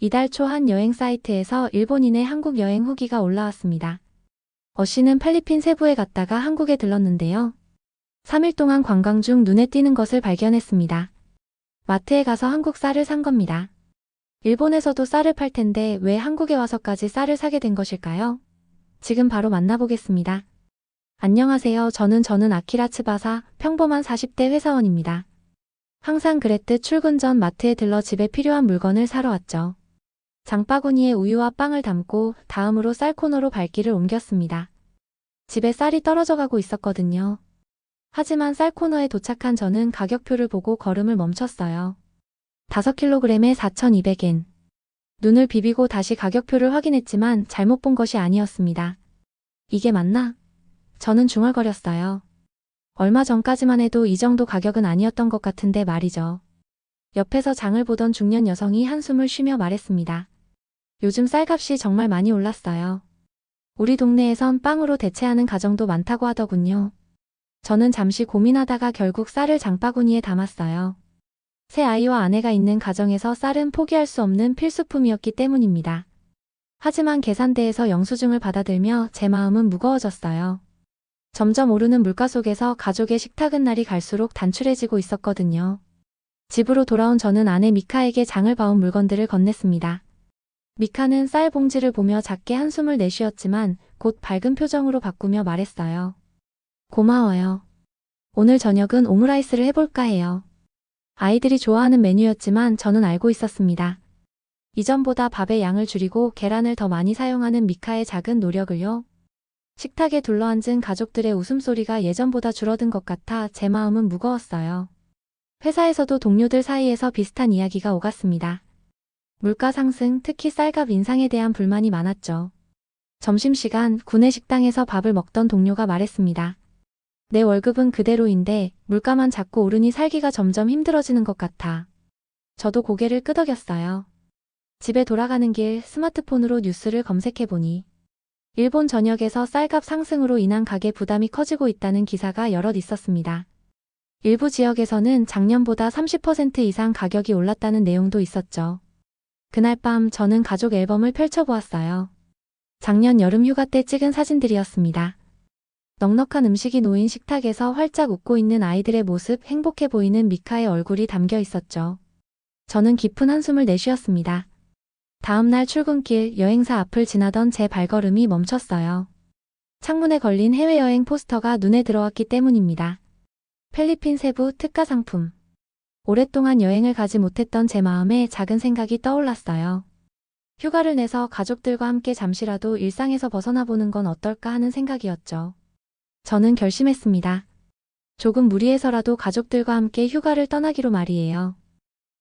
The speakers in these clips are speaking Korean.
이달 초 한 여행 사이트에서 일본인의 한국 여행 후기가 올라왔습니다. 씨는 필리핀 세부에 갔다가 한국에 들렀는데요. 3일 동안 관광 중 눈에 띄는 것을 발견했습니다. 마트에 가서 한국 쌀을 산 겁니다. 일본에서도 쌀을 팔 텐데 왜 한국에 와서까지 쌀을 사게 된 것일까요? 지금 바로 만나보겠습니다. 안녕하세요. 저는 아키라 츠바사, 평범한 40대 회사원입니다. 항상 그랬듯 출근 전 마트에 들러 집에 필요한 물건을 사러 왔죠. 장바구니에 우유와 빵을 담고 다음으로 쌀 코너로 발길을 옮겼습니다. 집에 쌀이 떨어져 가고 있었거든요. 하지만 쌀 코너에 도착한 저는 가격표를 보고 걸음을 멈췄어요. 5kg에 4,200엔. 눈을 비비고 다시 가격표를 확인했지만 잘못 본 것이 아니었습니다. 이게 맞나? 저는 중얼거렸어요. 얼마 전까지만 해도 이 정도 가격은 아니었던 것 같은데 말이죠. 옆에서 장을 보던 중년 여성이 한숨을 쉬며 말했습니다. 요즘 쌀값이 정말 많이 올랐어요. 우리 동네에선 빵으로 대체하는 가정도 많다고 하더군요. 저는 잠시 고민하다가 결국 쌀을 장바구니에 담았어요. 새 아이와 아내가 있는 가정에서 쌀은 포기할 수 없는 필수품이었기 때문입니다. 하지만 계산대에서 영수증을 받아들며 제 마음은 무거워졌어요. 점점 오르는 물가 속에서 가족의 식탁은 날이 갈수록 단출해지고 있었거든요. 집으로 돌아온 저는 아내 미카에게 장을 봐온 물건들을 건넸습니다. 미카는 쌀 봉지를 보며 작게 한숨을 내쉬었지만 곧 밝은 표정으로 바꾸며 말했어요. 고마워요. 오늘 저녁은 오므라이스를 해볼까 해요. 아이들이 좋아하는 메뉴였지만 저는 알고 있었습니다. 이전보다 밥의 양을 줄이고 계란을 더 많이 사용하는 미카의 작은 노력을요. 식탁에 둘러앉은 가족들의 웃음소리가 예전보다 줄어든 것 같아 제 마음은 무거웠어요. 회사에서도 동료들 사이에서 비슷한 이야기가 오갔습니다. 물가 상승, 특히 쌀값 인상에 대한 불만이 많았죠. 점심시간 구내 식당에서 밥을 먹던 동료가 말했습니다. 내 월급은 그대로인데 물가만 자꾸 오르니 살기가 점점 힘들어지는 것 같아. 저도 고개를 끄덕였어요. 집에 돌아가는 길 스마트폰으로 뉴스를 검색해보니 일본 전역에서 쌀값 상승으로 인한 가계 부담이 커지고 있다는 기사가 여럿 있었습니다. 일부 지역에서는 작년보다 30% 이상 가격이 올랐다는 내용도 있었죠. 그날 밤 저는 가족 앨범을 펼쳐보았어요. 작년 여름 휴가 때 찍은 사진들이었습니다. 넉넉한 음식이 놓인 식탁에서 활짝 웃고 있는 아이들의 모습, 행복해 보이는 미카의 얼굴이 담겨 있었죠. 저는 깊은 한숨을 내쉬었습니다. 다음날 출근길 여행사 앞을 지나던 제 발걸음이 멈췄어요. 창문에 걸린 해외여행 포스터가 눈에 들어왔기 때문입니다. 필리핀 세부 특가 상품. 오랫동안 여행을 가지 못했던 제 마음에 작은 생각이 떠올랐어요. 휴가를 내서 가족들과 함께 잠시라도 일상에서 벗어나 보는 건 어떨까 하는 생각이었죠. 저는 결심했습니다. 조금 무리해서라도 가족들과 함께 휴가를 떠나기로 말이에요.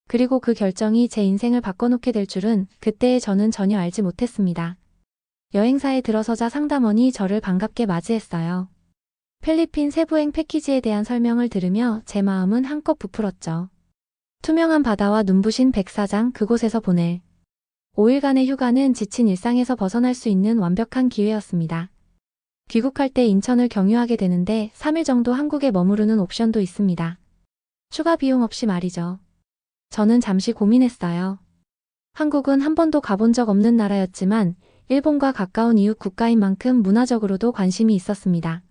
그리고 그 결정이 제 인생을 바꿔놓게 될 줄은 그때의 저는 전혀 알지 못했습니다. 여행사에 들어서자 상담원이 저를 반갑게 맞이했어요. 필리핀 세부행 패키지에 대한 설명을 들으며 제 마음은 한껏 부풀었죠. 투명한 바다와 눈부신 백사장, 그곳에서 보낼 5일간의 휴가는 지친 일상에서 벗어날 수 있는 완벽한 기회였습니다. 귀국할 때 인천을 경유하게 되는데 3일 정도 한국에 머무르는 옵션도 있습니다. 추가 비용 없이 말이죠. 저는 잠시 고민했어요. 한국은 한 번도 가본 적 없는 나라였지만 일본과 가까운 이웃 국가인 만큼 문화적으로도 관심이 있었습니다.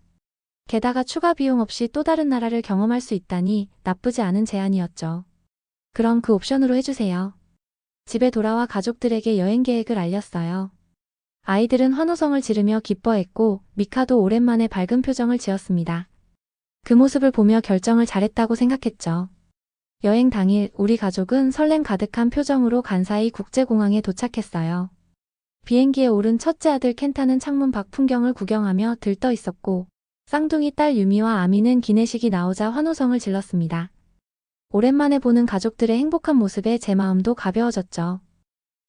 게다가 추가 비용 없이 또 다른 나라를 경험할 수 있다니 나쁘지 않은 제안이었죠. 그럼 그 옵션으로 해주세요. 집에 돌아와 가족들에게 여행 계획을 알렸어요. 아이들은 환호성을 지르며 기뻐했고 미카도 오랜만에 밝은 표정을 지었습니다. 그 모습을 보며 결정을 잘했다고 생각했죠. 여행 당일 우리 가족은 설렘 가득한 표정으로 간사이 국제공항에 도착했어요. 비행기에 오른 첫째 아들 켄타는 창문 밖 풍경을 구경하며 들떠 있었고 쌍둥이 딸 유미와 아미는 기내식이 나오자 환호성을 질렀습니다. 오랜만에 보는 가족들의 행복한 모습에 제 마음도 가벼워졌죠.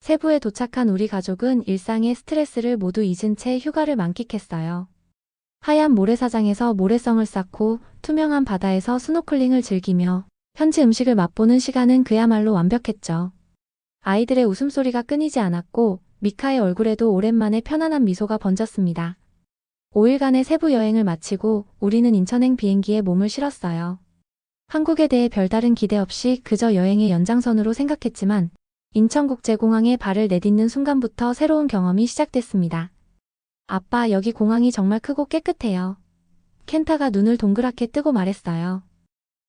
세부에 도착한 우리 가족은 일상의 스트레스를 모두 잊은 채 휴가를 만끽했어요. 하얀 모래사장에서 모래성을 쌓고 투명한 바다에서 스노클링을 즐기며 현지 음식을 맛보는 시간은 그야말로 완벽했죠. 아이들의 웃음소리가 끊이지 않았고 미카의 얼굴에도 오랜만에 편안한 미소가 번졌습니다. 5일간의 세부 여행을 마치고 우리는 인천행 비행기에 몸을 실었어요. 한국에 대해 별다른 기대 없이 그저 여행의 연장선으로 생각했지만 인천국제공항에 발을 내딛는 순간부터 새로운 경험이 시작됐습니다. 아빠, 여기 공항이 정말 크고 깨끗해요. 켄타가 눈을 동그랗게 뜨고 말했어요.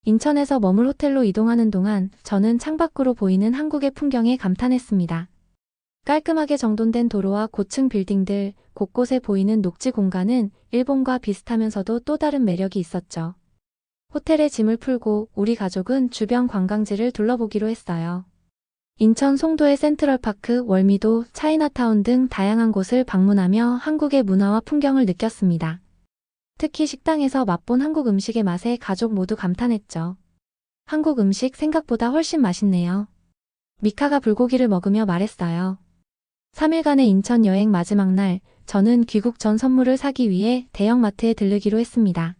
인천에서 머물 호텔로 이동하는 동안 저는 창밖으로 보이는 한국의 풍경에 감탄했습니다. 깔끔하게 정돈된 도로와 고층 빌딩들, 곳곳에 보이는 녹지 공간은 일본과 비슷하면서도 또 다른 매력이 있었죠. 호텔에 짐을 풀고 우리 가족은 주변 관광지를 둘러보기로 했어요. 인천 송도의 센트럴파크, 월미도, 차이나타운 등 다양한 곳을 방문하며 한국의 문화와 풍경을 느꼈습니다. 특히 식당에서 맛본 한국 음식의 맛에 가족 모두 감탄했죠. 한국 음식 생각보다 훨씬 맛있네요. 미카가 불고기를 먹으며 말했어요. 3일간의 인천 여행 마지막 날, 저는 귀국 전 선물을 사기 위해 대형 마트에 들르기로 했습니다.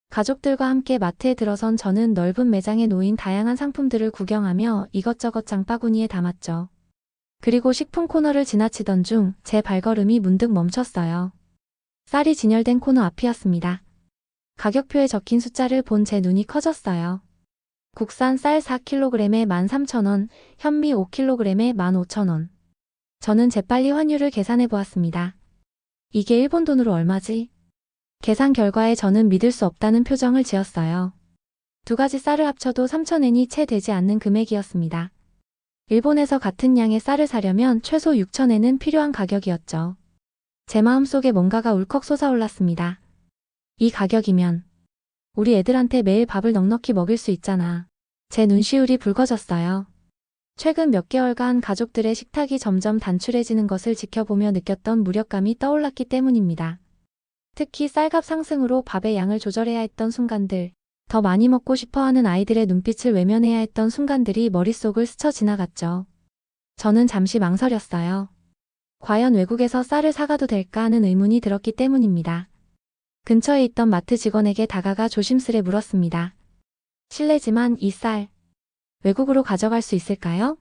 가족들과 함께 마트에 들어선 저는 넓은 매장에 놓인 다양한 상품들을 구경하며 이것저것 장바구니에 담았죠. 그리고 식품 코너를 지나치던 중 제 발걸음이 문득 멈췄어요. 쌀이 진열된 코너 앞이었습니다. 가격표에 적힌 숫자를 본 제 눈이 커졌어요. 국산 쌀 4kg에 13,000원, 현미 5kg에 15,000원. 저는 재빨리 환율을 계산해 보았습니다. 이게 일본 돈으로 얼마지? 계산 결과에 저는 믿을 수 없다는 표정을 지었어요. 두 가지 쌀을 합쳐도 3,000엔이 채 되지 않는 금액이었습니다. 일본에서 같은 양의 쌀을 사려면 최소 6,000엔은 필요한 가격이었죠. 제 마음속에 뭔가가 울컥 솟아올랐습니다. 이 가격이면 우리 애들한테 매일 밥을 넉넉히 먹일 수 있잖아. 제 눈시울이 붉어졌어요. 최근 몇 개월간 가족들의 식탁이 점점 단출해지는 것을 지켜보며 느꼈던 무력감이 떠올랐기 때문입니다. 특히 쌀값 상승으로 밥의 양을 조절해야 했던 순간들, 더 많이 먹고 싶어하는 아이들의 눈빛을 외면해야 했던 순간들이 머릿속을 스쳐 지나갔죠. 저는 잠시 망설였어요. 과연 외국에서 쌀을 사가도 될까 하는 의문이 들었기 때문입니다. 근처에 있던 마트 직원에게 다가가 조심스레 물었습니다. 실례지만 이 쌀, 외국으로 가져갈 수 있을까요?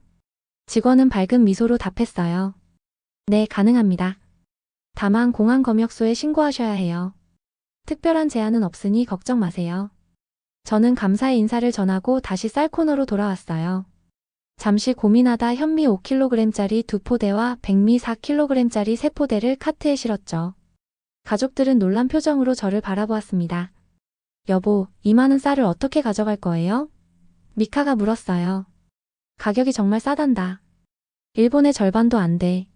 직원은 밝은 미소로 답했어요. 네, 가능합니다. 다만 공항 검역소에 신고하셔야 해요. 특별한 제한은 없으니 걱정 마세요. 저는 감사의 인사를 전하고 다시 쌀 코너로 돌아왔어요. 잠시 고민하다 현미 5kg짜리 2포대와 백미 4kg짜리 3포대를 카트에 실었죠. 가족들은 놀란 표정으로 저를 바라보았습니다. 여보, 이 많은 쌀을 어떻게 가져갈 거예요? 미카가 물었어요. 가격이 정말 싸단다. 일본의 절반도 안 돼.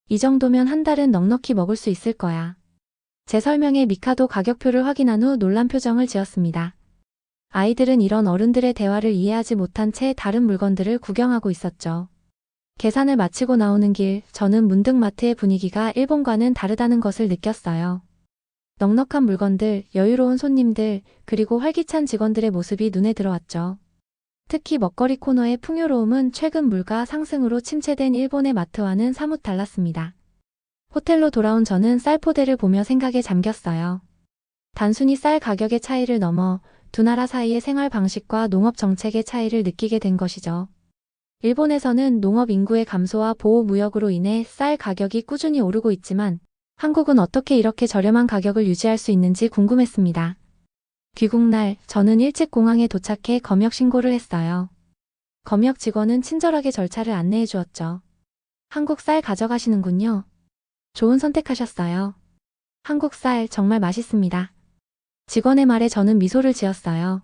이 정도면 한 달은 넉넉히 먹을 수 있을 거야. 제 설명에 미카도 가격표를 확인한 후 놀란 표정을 지었습니다. 아이들은 이런 어른들의 대화를 이해하지 못한 채 다른 물건들을 구경하고 있었죠. 계산을 마치고 나오는 길, 저는 문득 마트의 분위기가 일본과는 다르다는 것을 느꼈어요. 넉넉한 물건들, 여유로운 손님들, 그리고 활기찬 직원들의 모습이 눈에 들어왔죠. 특히 먹거리 코너의 풍요로움은 최근 물가 상승으로 침체된 일본의 마트와는 사뭇 달랐습니다. 호텔로 돌아온 저는 쌀 포대를 보며 생각에 잠겼어요. 단순히 쌀 가격의 차이를 넘어 두 나라 사이의 생활 방식과 농업 정책의 차이를 느끼게 된 것이죠. 일본에서는 농업 인구의 감소와 보호 무역으로 인해 쌀 가격이 꾸준히 오르고 있지만 한국은 어떻게 이렇게 저렴한 가격을 유지할 수 있는지 궁금했습니다. 귀국날, 저는 일찍 공항에 도착해 검역 신고를 했어요. 검역 직원은 친절하게 절차를 안내해 주었죠. 한국 쌀 가져가시는군요. 좋은 선택하셨어요. 한국 쌀 정말 맛있습니다. 직원의 말에 저는 미소를 지었어요.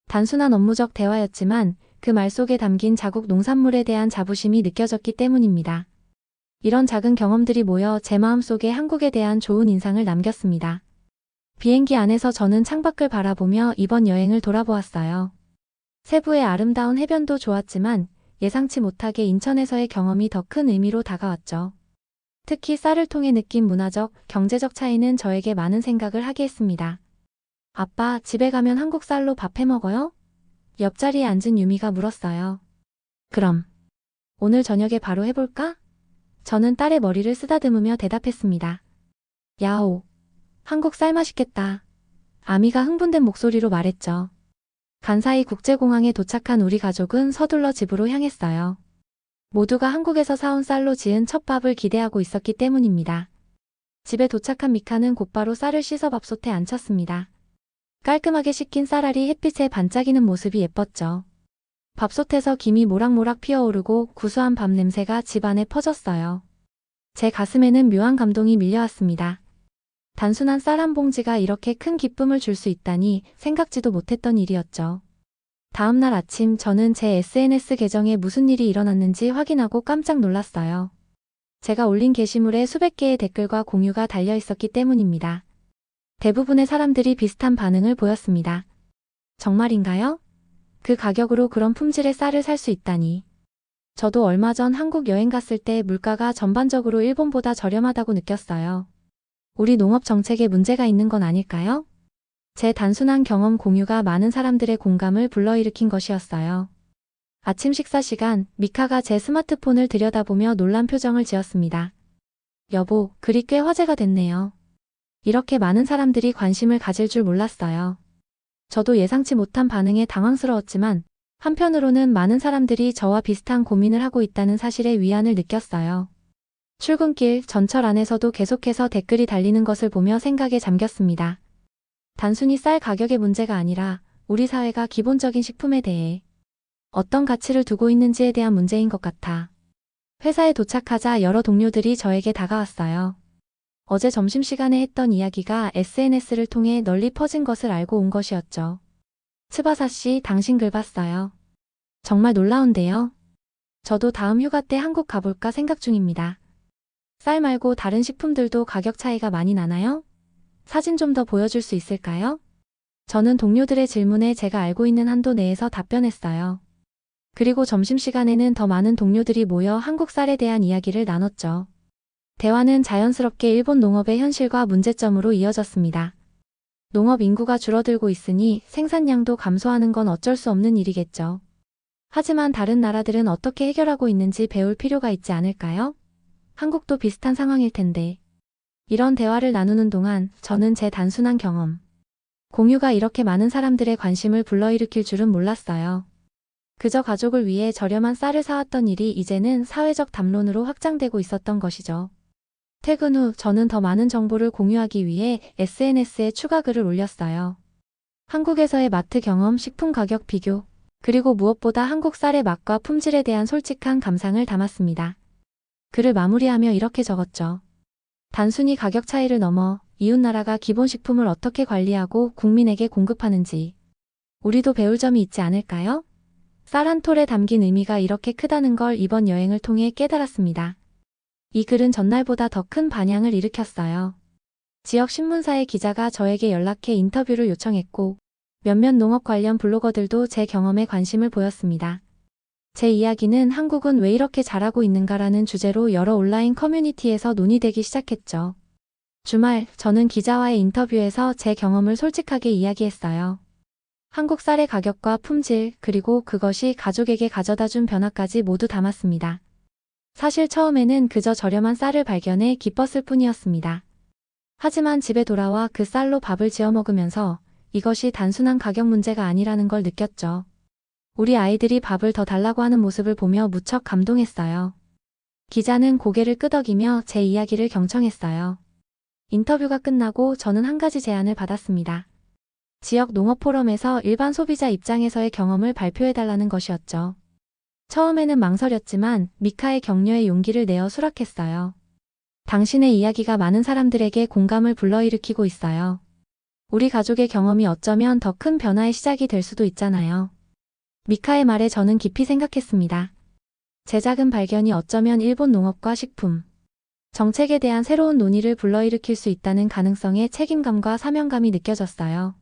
단순한 업무적 대화였지만 그 말 속에 담긴 자국 농산물에 대한 자부심이 느껴졌기 때문입니다. 이런 작은 경험들이 모여 제 마음속에 한국에 대한 좋은 인상을 남겼습니다. 비행기 안에서 저는 창밖을 바라보며 이번 여행을 돌아보았어요. 세부의 아름다운 해변도 좋았지만 예상치 못하게 인천에서의 경험이 더 큰 의미로 다가왔죠. 특히 쌀을 통해 느낀 문화적, 경제적 차이는 저에게 많은 생각을 하게 했습니다. 아빠, 집에 가면 한국 쌀로 밥 해 먹어요? 옆자리에 앉은 유미가 물었어요. 그럼 오늘 저녁에 바로 해볼까? 저는 딸의 머리를 쓰다듬으며 대답했습니다. 야호, 한국 쌀 맛있겠다. 아미가 흥분된 목소리로 말했죠. 간사이 국제공항에 도착한 우리 가족은 서둘러 집으로 향했어요. 모두가 한국에서 사온 쌀로 지은 첫 밥을 기대하고 있었기 때문입니다. 집에 도착한 미카는 곧바로 쌀을 씻어 밥솥에 앉혔습니다. 깔끔하게 식힌 쌀알이 햇빛에 반짝이는 모습이 예뻤죠. 밥솥에서 김이 모락모락 피어오르고 구수한 밥 냄새가 집안에 퍼졌어요. 제 가슴에는 묘한 감동이 밀려왔습니다. 단순한 쌀 한 봉지가 이렇게 큰 기쁨을 줄 수 있다니 생각지도 못했던 일이었죠. 다음 날 아침 저는 제 SNS 계정에 무슨 일이 일어났는지 확인하고 깜짝 놀랐어요. 제가 올린 게시물에 수백 개의 댓글과 공유가 달려 있었기 때문입니다. 대부분의 사람들이 비슷한 반응을 보였습니다. 정말인가요? 그 가격으로 그런 품질의 쌀을 살 수 있다니. 저도 얼마 전 한국 여행 갔을 때 물가가 전반적으로 일본보다 저렴하다고 느꼈어요. 우리 농업 정책에 문제가 있는 건 아닐까요? 제 단순한 경험 공유가 많은 사람들의 공감을 불러일으킨 것이었어요. 아침 식사 시간, 미카가 제 스마트폰을 들여다보며 놀란 표정을 지었습니다. 여보, 글이 꽤 화제가 됐네요. 이렇게 많은 사람들이 관심을 가질 줄 몰랐어요. 저도 예상치 못한 반응에 당황스러웠지만 한편으로는 많은 사람들이 저와 비슷한 고민을 하고 있다는 사실에 위안을 느꼈어요. 출근길 전철 안에서도 계속해서 댓글이 달리는 것을 보며 생각에 잠겼습니다. 단순히 쌀 가격의 문제가 아니라 우리 사회가 기본적인 식품에 대해 어떤 가치를 두고 있는지에 대한 문제인 것 같아. 회사에 도착하자 여러 동료들이 저에게 다가왔어요. 어제 점심시간에 했던 이야기가 SNS를 통해 널리 퍼진 것을 알고 온 것이었죠. 츠바사 씨, 당신 글 봤어요. 정말 놀라운데요. 저도 다음 휴가 때 한국 가볼까 생각 중입니다. 쌀 말고 다른 식품들도 가격 차이가 많이 나나요? 사진 좀 더 보여줄 수 있을까요? 저는 동료들의 질문에 제가 알고 있는 한도 내에서 답변했어요. 그리고 점심시간에는 더 많은 동료들이 모여 한국 쌀에 대한 이야기를 나눴죠. 대화는 자연스럽게 일본 농업의 현실과 문제점으로 이어졌습니다. 농업 인구가 줄어들고 있으니 생산량도 감소하는 건 어쩔 수 없는 일이겠죠. 하지만 다른 나라들은 어떻게 해결하고 있는지 배울 필요가 있지 않을까요? 한국도 비슷한 상황일 텐데. 이런 대화를 나누는 동안 저는 제 단순한 경험, 공유가 이렇게 많은 사람들의 관심을 불러일으킬 줄은 몰랐어요. 그저 가족을 위해 저렴한 쌀을 사왔던 일이 이제는 사회적 담론으로 확장되고 있었던 것이죠. 퇴근 후 저는 더 많은 정보를 공유하기 위해 SNS에 추가 글을 올렸어요. 한국에서의 마트 경험, 식품 가격 비교, 그리고 무엇보다 한국 쌀의 맛과 품질에 대한 솔직한 감상을 담았습니다. 글을 마무리하며 이렇게 적었죠. 단순히 가격 차이를 넘어 이웃나라가 기본 식품을 어떻게 관리하고 국민에게 공급하는지 우리도 배울 점이 있지 않을까요? 쌀 한 톨에 담긴 의미가 이렇게 크다는 걸 이번 여행을 통해 깨달았습니다. 이 글은 전날보다 더 큰 반향을 일으켰어요. 지역 신문사의 기자가 저에게 연락해 인터뷰를 요청했고 몇몇 농업 관련 블로거들도 제 경험에 관심을 보였습니다. 제 이야기는 한국은 왜 이렇게 잘하고 있는가라는 주제로 여러 온라인 커뮤니티에서 논의되기 시작했죠. 주말, 저는 기자와의 인터뷰에서 제 경험을 솔직하게 이야기했어요. 한국 쌀의 가격과 품질, 그리고 그것이 가족에게 가져다준 변화까지 모두 담았습니다. 사실 처음에는 그저 저렴한 쌀을 발견해 기뻤을 뿐이었습니다. 하지만 집에 돌아와 그 쌀로 밥을 지어 먹으면서 이것이 단순한 가격 문제가 아니라는 걸 느꼈죠. 우리 아이들이 밥을 더 달라고 하는 모습을 보며 무척 감동했어요. 기자는 고개를 끄덕이며 제 이야기를 경청했어요. 인터뷰가 끝나고 저는 한 가지 제안을 받았습니다. 지역 농업 포럼에서 일반 소비자 입장에서의 경험을 발표해달라는 것이었죠. 처음에는 망설였지만 미카의 격려에 용기를 내어 수락했어요. 당신의 이야기가 많은 사람들에게 공감을 불러일으키고 있어요. 우리 가족의 경험이 어쩌면 더 큰 변화의 시작이 될 수도 있잖아요. 미카의 말에 저는 깊이 생각했습니다. 제 작은 발견이 어쩌면 일본 농업과 식품, 정책에 대한 새로운 논의를 불러일으킬 수 있다는 가능성에 책임감과 사명감이 느껴졌어요.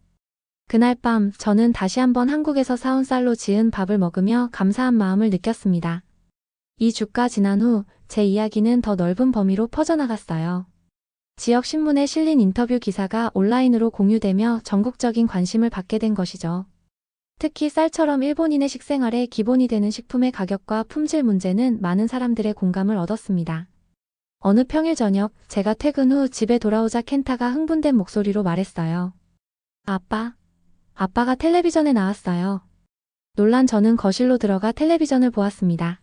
그날 밤 저는 다시 한번 한국에서 사온 쌀로 지은 밥을 먹으며 감사한 마음을 느꼈습니다. 이 주가 지난 후 제 이야기는 더 넓은 범위로 퍼져나갔어요. 지역 신문에 실린 인터뷰 기사가 온라인으로 공유되며 전국적인 관심을 받게 된 것이죠. 특히 쌀처럼 일본인의 식생활에 기본이 되는 식품의 가격과 품질 문제는 많은 사람들의 공감을 얻었습니다. 어느 평일 저녁, 제가 퇴근 후 집에 돌아오자 켄타가 흥분된 목소리로 말했어요. 아빠가 텔레비전에 나왔어요. 놀란 저는 거실로 들어가 텔레비전을 보았습니다.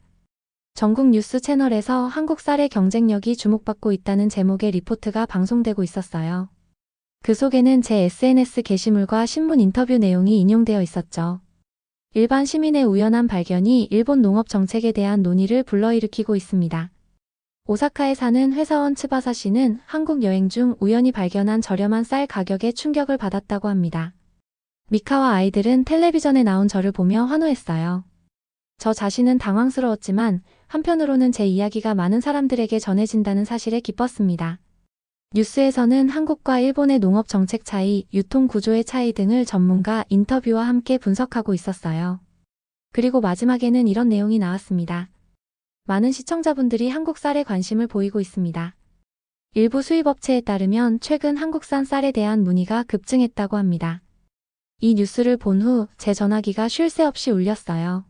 전국 뉴스 채널에서 한국 쌀의 경쟁력이 주목받고 있다는 제목의 리포트가 방송되고 있었어요. 그 속에는 제 SNS 게시물과 신문 인터뷰 내용이 인용되어 있었죠. 일반 시민의 우연한 발견이 일본 농업 정책에 대한 논의를 불러일으키고 있습니다. 오사카에 사는 회사원 츠바사 씨는 한국 여행 중 우연히 발견한 저렴한 쌀 가격에 충격을 받았다고 합니다. 미카와 아이들은 텔레비전에 나온 저를 보며 환호했어요. 저 자신은 당황스러웠지만 한편으로는 제 이야기가 많은 사람들에게 전해진다는 사실에 기뻤습니다. 뉴스에서는 한국과 일본의 농업 정책 차이, 유통 구조의 차이 등을 전문가 인터뷰와 함께 분석하고 있었어요. 그리고 마지막에는 이런 내용이 나왔습니다. 많은 시청자분들이 한국 쌀에 관심을 보이고 있습니다. 일부 수입업체에 따르면 최근 한국산 쌀에 대한 문의가 급증했다고 합니다. 이 뉴스를 본 후 제 전화기가 쉴 새 없이 울렸어요.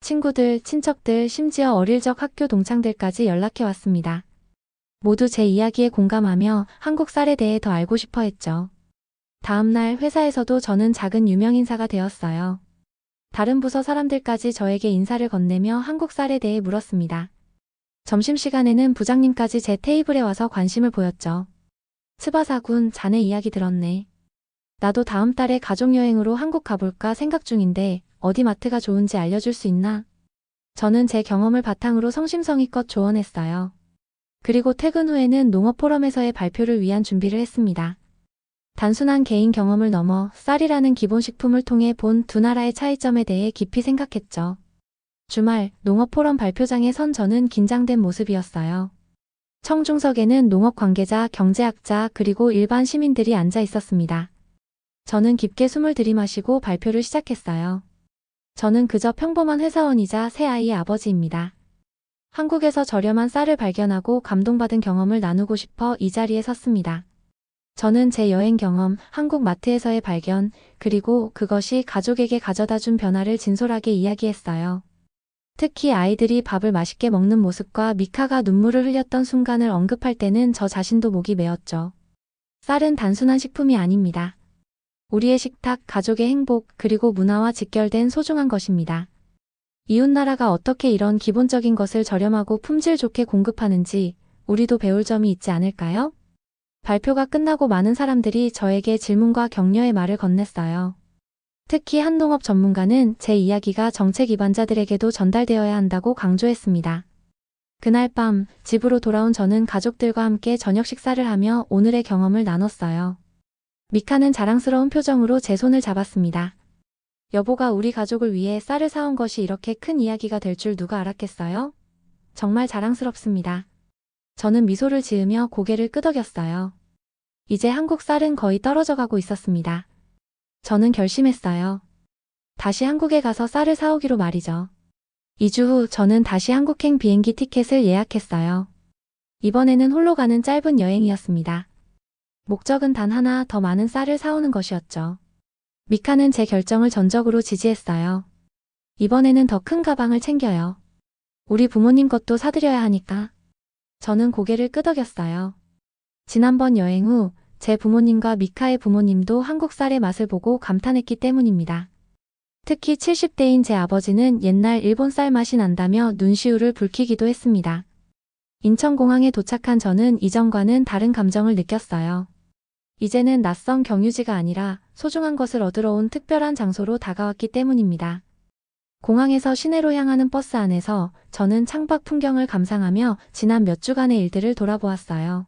친구들, 친척들, 심지어 어릴 적 학교 동창들까지 연락해 왔습니다. 모두 제 이야기에 공감하며 한국 쌀에 대해 더 알고 싶어 했죠. 다음날 회사에서도 저는 작은 유명인사가 되었어요. 다른 부서 사람들까지 저에게 인사를 건네며 한국 쌀에 대해 물었습니다. 점심시간에는 부장님까지 제 테이블에 와서 관심을 보였죠. 츠바사군, 자네 이야기 들었네. 나도 다음 달에 가족여행으로 한국 가볼까 생각 중인데 어디 마트가 좋은지 알려줄 수 있나? 저는 제 경험을 바탕으로 성심성의껏 조언했어요. 그리고 퇴근 후에는 농업 포럼에서의 발표를 위한 준비를 했습니다. 단순한 개인 경험을 넘어 쌀이라는 기본식품을 통해 본 두 나라의 차이점에 대해 깊이 생각했죠. 주말 농업 포럼 발표장에 선 저는 긴장된 모습이었어요. 청중석에는 농업 관계자, 경제학자 그리고 일반 시민들이 앉아 있었습니다. 저는 깊게 숨을 들이마시고 발표를 시작했어요. 저는 그저 평범한 회사원이자 새 아이의 아버지입니다. 한국에서 저렴한 쌀을 발견하고 감동받은 경험을 나누고 싶어 이 자리에 섰습니다. 저는 제 여행 경험, 한국 마트에서의 발견, 그리고 그것이 가족에게 가져다준 변화를 진솔하게 이야기했어요. 특히 아이들이 밥을 맛있게 먹는 모습과 미카가 눈물을 흘렸던 순간을 언급할 때는 저 자신도 목이 메었죠. 쌀은 단순한 식품이 아닙니다. 우리의 식탁, 가족의 행복, 그리고 문화와 직결된 소중한 것입니다. 이웃나라가 어떻게 이런 기본적인 것을 저렴하고 품질 좋게 공급하는지 우리도 배울 점이 있지 않을까요? 발표가 끝나고 많은 사람들이 저에게 질문과 격려의 말을 건넸어요. 특히 한 농업 전문가는 제 이야기가 정책 입안자들에게도 전달되어야 한다고 강조했습니다. 그날 밤 집으로 돌아온 저는 가족들과 함께 저녁 식사를 하며 오늘의 경험을 나눴어요. 미카는 자랑스러운 표정으로 제 손을 잡았습니다. 여보가 우리 가족을 위해 쌀을 사온 것이 이렇게 큰 이야기가 될 줄 누가 알았겠어요? 정말 자랑스럽습니다. 저는 미소를 지으며 고개를 끄덕였어요. 이제 한국 쌀은 거의 떨어져 가고 있었습니다. 저는 결심했어요. 다시 한국에 가서 쌀을 사오기로 말이죠. 2주 후 저는 다시 한국행 비행기 티켓을 예약했어요. 이번에는 홀로 가는 짧은 여행이었습니다. 목적은 단 하나, 더 많은 쌀을 사오는 것이었죠. 미카는 제 결정을 전적으로 지지했어요. 이번에는 더 큰 가방을 챙겨요. 우리 부모님 것도 사드려야 하니까. 저는 고개를 끄덕였어요. 지난번 여행 후 제 부모님과 미카의 부모님도 한국 쌀의 맛을 보고 감탄했기 때문입니다. 특히 70대인 제 아버지는 옛날 일본 쌀 맛이 난다며 눈시울을 붉히기도 했습니다. 인천공항에 도착한 저는 이전과는 다른 감정을 느꼈어요. 이제는 낯선 경유지가 아니라 소중한 것을 얻으러 온 특별한 장소로 다가왔기 때문입니다. 공항에서 시내로 향하는 버스 안에서 저는 창밖 풍경을 감상하며 지난 몇 주간의 일들을 돌아보았어요.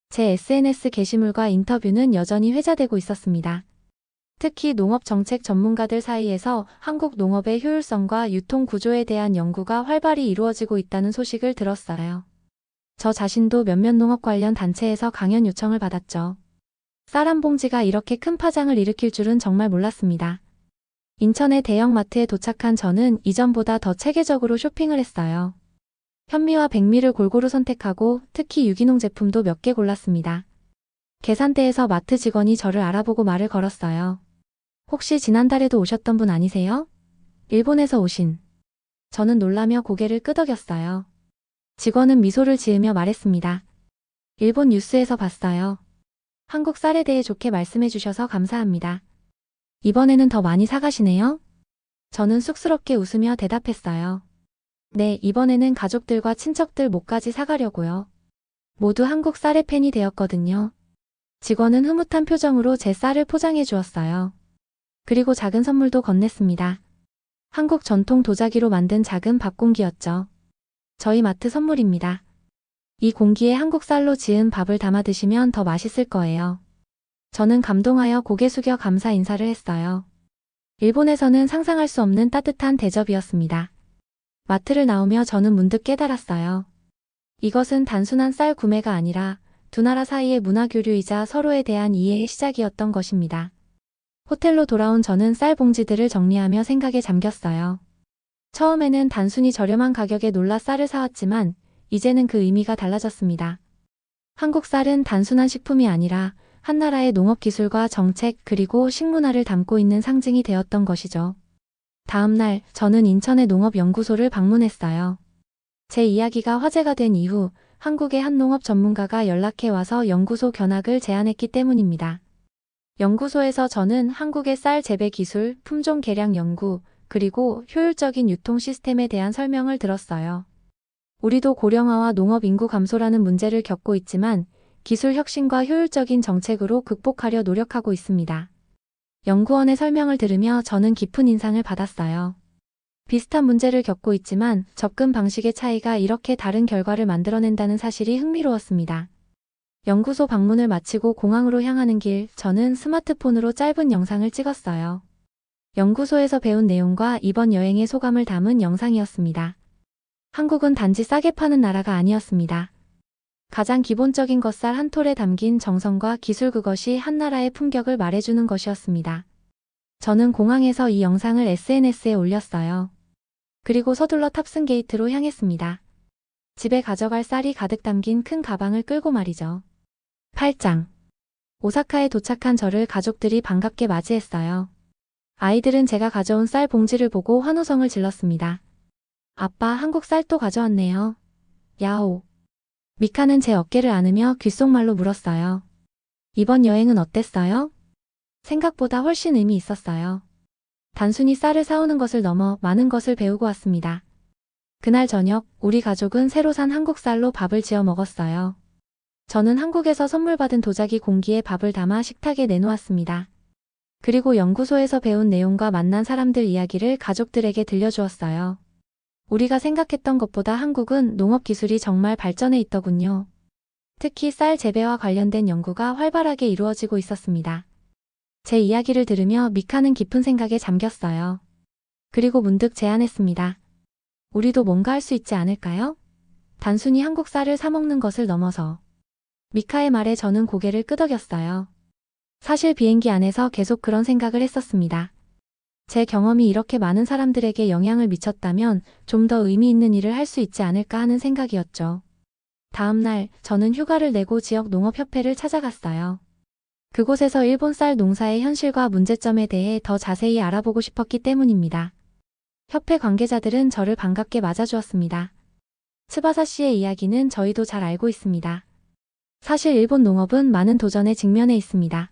제 SNS 게시물과 인터뷰는 여전히 회자되고 있었습니다. 특히 농업 정책 전문가들 사이에서 한국 농업의 효율성과 유통 구조에 대한 연구가 활발히 이루어지고 있다는 소식을 들었어요. 저 자신도 몇몇 농업 관련 단체에서 강연 요청을 받았죠. 쌀 한 봉지가 이렇게 큰 파장을 일으킬 줄은 정말 몰랐습니다. 인천의 대형마트에 도착한 저는 이전보다 더 체계적으로 쇼핑을 했어요. 현미와 백미를 골고루 선택하고 특히 유기농 제품도 몇 개 골랐습니다. 계산대에서 마트 직원이 저를 알아보고 말을 걸었어요. 혹시 지난달에도 오셨던 분 아니세요? 일본에서 오신. 저는 놀라며 고개를 끄덕였어요. 직원은 미소를 지으며 말했습니다. 일본 뉴스에서 봤어요. 한국 쌀에 대해 좋게 말씀해 주셔서 감사합니다. 이번에는 더 많이 사가시네요? 저는 쑥스럽게 웃으며 대답했어요. 네, 이번에는 가족들과 친척들 목까지 사가려고요. 모두 한국 쌀의 팬이 되었거든요. 직원은 흐뭇한 표정으로 제 쌀을 포장해 주었어요. 그리고 작은 선물도 건넸습니다. 한국 전통 도자기로 만든 작은 밥 공기였죠. 저희 마트 선물입니다. 이 공기에 한국 쌀로 지은 밥을 담아 드시면 더 맛있을 거예요. 저는 감동하여 고개 숙여 감사 인사를 했어요. 일본에서는 상상할 수 없는 따뜻한 대접이었습니다. 마트를 나오며 저는 문득 깨달았어요. 이것은 단순한 쌀 구매가 아니라 두 나라 사이의 문화 교류이자 서로에 대한 이해의 시작이었던 것입니다. 호텔로 돌아온 저는 쌀 봉지들을 정리하며 생각에 잠겼어요. 처음에는 단순히 저렴한 가격에 놀라 쌀을 사왔지만 이제는 그 의미가 달라졌습니다. 한국 쌀은 단순한 식품이 아니라 한 나라의 농업 기술과 정책 그리고 식문화를 담고 있는 상징이 되었던 것이죠. 다음 날 저는 인천의 농업연구소를 방문했어요. 제 이야기가 화제가 된 이후 한국의 한 농업 전문가가 연락해 와서 연구소 견학을 제안했기 때문입니다. 연구소에서 저는 한국의 쌀 재배 기술, 품종 개량 연구, 그리고 효율적인 유통 시스템에 대한 설명을 들었어요. 우리도 고령화와 농업 인구 감소라는 문제를 겪고 있지만 기술 혁신과 효율적인 정책으로 극복하려 노력하고 있습니다. 연구원의 설명을 들으며 저는 깊은 인상을 받았어요. 비슷한 문제를 겪고 있지만 접근 방식의 차이가 이렇게 다른 결과를 만들어낸다는 사실이 흥미로웠습니다. 연구소 방문을 마치고 공항으로 향하는 길, 저는 스마트폰으로 짧은 영상을 찍었어요. 연구소에서 배운 내용과 이번 여행의 소감을 담은 영상이었습니다. 한국은 단지 싸게 파는 나라가 아니었습니다. 가장 기본적인 것 쌀 한 톨에 담긴 정성과 기술, 그것이 한 나라의 품격을 말해주는 것이었습니다. 저는 공항에서 이 영상을 SNS에 올렸어요. 그리고 서둘러 탑승 게이트로 향했습니다. 집에 가져갈 쌀이 가득 담긴 큰 가방을 끌고 말이죠. 8장. 오사카에 도착한 저를 가족들이 반갑게 맞이했어요. 아이들은 제가 가져온 쌀 봉지를 보고 환호성을 질렀습니다. 아빠, 한국 쌀 또 가져왔네요. 야호. 미카는 제 어깨를 안으며 귓속말로 물었어요. 이번 여행은 어땠어요? 생각보다 훨씬 의미 있었어요. 단순히 쌀을 사오는 것을 넘어 많은 것을 배우고 왔습니다. 그날 저녁, 우리 가족은 새로 산 한국 쌀로 밥을 지어 먹었어요. 저는 한국에서 선물 받은 도자기 공기에 밥을 담아 식탁에 내놓았습니다. 그리고 연구소에서 배운 내용과 만난 사람들 이야기를 가족들에게 들려주었어요. 우리가 생각했던 것보다 한국은 농업 기술이 정말 발전해 있더군요. 특히 쌀 재배와 관련된 연구가 활발하게 이루어지고 있었습니다. 제 이야기를 들으며 미카는 깊은 생각에 잠겼어요. 그리고 문득 제안했습니다. 우리도 뭔가 할 수 있지 않을까요? 단순히 한국 쌀을 사 먹는 것을 넘어서. 미카의 말에 저는 고개를 끄덕였어요. 사실 비행기 안에서 계속 그런 생각을 했었습니다. 제 경험이 이렇게 많은 사람들에게 영향을 미쳤다면 좀 더 의미 있는 일을 할 수 있지 않을까 하는 생각이었죠. 다음 날 저는 휴가를 내고 지역 농업협회를 찾아갔어요. 그곳에서 일본 쌀 농사의 현실과 문제점에 대해 더 자세히 알아보고 싶었기 때문입니다. 협회 관계자들은 저를 반갑게 맞아주었습니다. 츠바사 씨의 이야기는 저희도 잘 알고 있습니다. 사실 일본 농업은 많은 도전에 직면해 있습니다.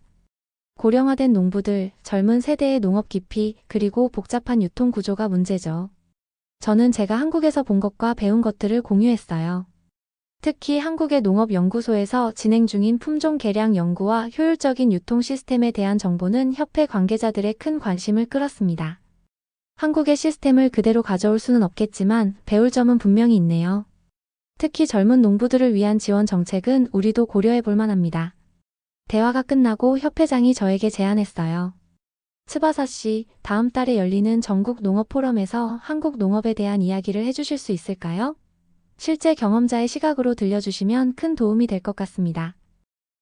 고령화된 농부들, 젊은 세대의 농업 기피, 그리고 복잡한 유통 구조가 문제죠. 저는 제가 한국에서 본 것과 배운 것들을 공유했어요. 특히 한국의 농업연구소에서 진행 중인 품종 개량 연구와 효율적인 유통 시스템에 대한 정보는 협회 관계자들의 큰 관심을 끌었습니다. 한국의 시스템을 그대로 가져올 수는 없겠지만 배울 점은 분명히 있네요. 특히 젊은 농부들을 위한 지원 정책은 우리도 고려해 볼 만합니다. 대화가 끝나고 협회장이 저에게 제안했어요. 츠바사 씨, 다음 달에 열리는 전국 농업 포럼에서 한국 농업에 대한 이야기를 해주실 수 있을까요? 실제 경험자의 시각으로 들려주시면 큰 도움이 될 것 같습니다.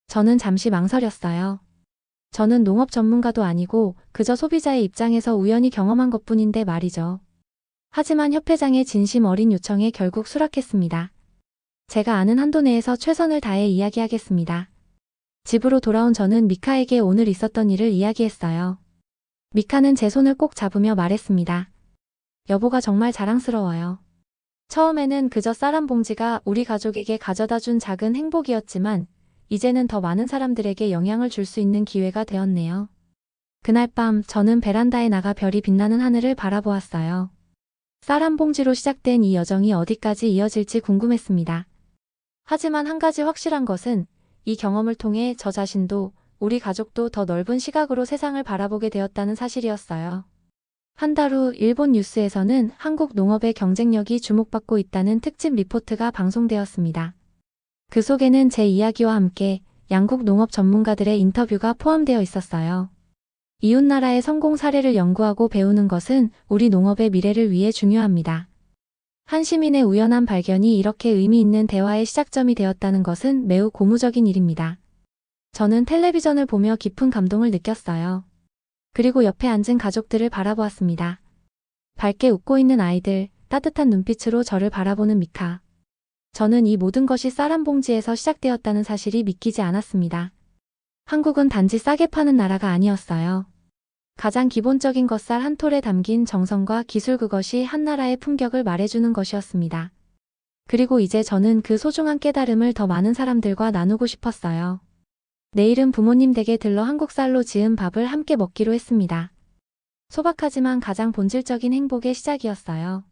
저는 잠시 망설였어요. 저는 농업 전문가도 아니고 그저 소비자의 입장에서 우연히 경험한 것뿐인데 말이죠. 하지만 협회장의 진심 어린 요청에 결국 수락했습니다. 제가 아는 한도 내에서 최선을 다해 이야기하겠습니다. 집으로 돌아온 저는 미카에게 오늘 있었던 일을 이야기했어요. 미카는 제 손을 꼭 잡으며 말했습니다. 여보가 정말 자랑스러워요. 처음에는 그저 쌀 한 봉지가 우리 가족에게 가져다 준 작은 행복이었지만 이제는 더 많은 사람들에게 영향을 줄 수 있는 기회가 되었네요. 그날 밤 저는 베란다에 나가 별이 빛나는 하늘을 바라보았어요. 쌀 한 봉지로 시작된 이 여정이 어디까지 이어질지 궁금했습니다. 하지만 한 가지 확실한 것은 이 경험을 통해 저 자신도 우리 가족도 더 넓은 시각으로 세상을 바라보게 되었다는 사실이었어요. 한 달 후 일본 뉴스에서는 한국 농업의 경쟁력이 주목받고 있다는 특집 리포트가 방송되었습니다. 그 속에는 제 이야기와 함께 양국 농업 전문가들의 인터뷰가 포함되어 있었어요. 이웃나라의 성공 사례를 연구하고 배우는 것은 우리 농업의 미래를 위해 중요합니다. 한 시민의 우연한 발견이 이렇게 의미 있는 대화의 시작점이 되었다는 것은 매우 고무적인 일입니다. 저는 텔레비전을 보며 깊은 감동을 느꼈어요. 그리고 옆에 앉은 가족들을 바라보았습니다. 밝게 웃고 있는 아이들, 따뜻한 눈빛으로 저를 바라보는 미카. 저는 이 모든 것이 쌀 한 봉지에서 시작되었다는 사실이 믿기지 않았습니다. 한국은 단지 싸게 파는 나라가 아니었어요. 가장 기본적인 것 쌀 한 톨에 담긴 정성과 기술, 그것이 한 나라의 품격을 말해주는 것이었습니다. 그리고 이제 저는 그 소중한 깨달음을 더 많은 사람들과 나누고 싶었어요. 내일은 부모님 댁에 들러 한국 쌀로 지은 밥을 함께 먹기로 했습니다. 소박하지만 가장 본질적인 행복의 시작이었어요.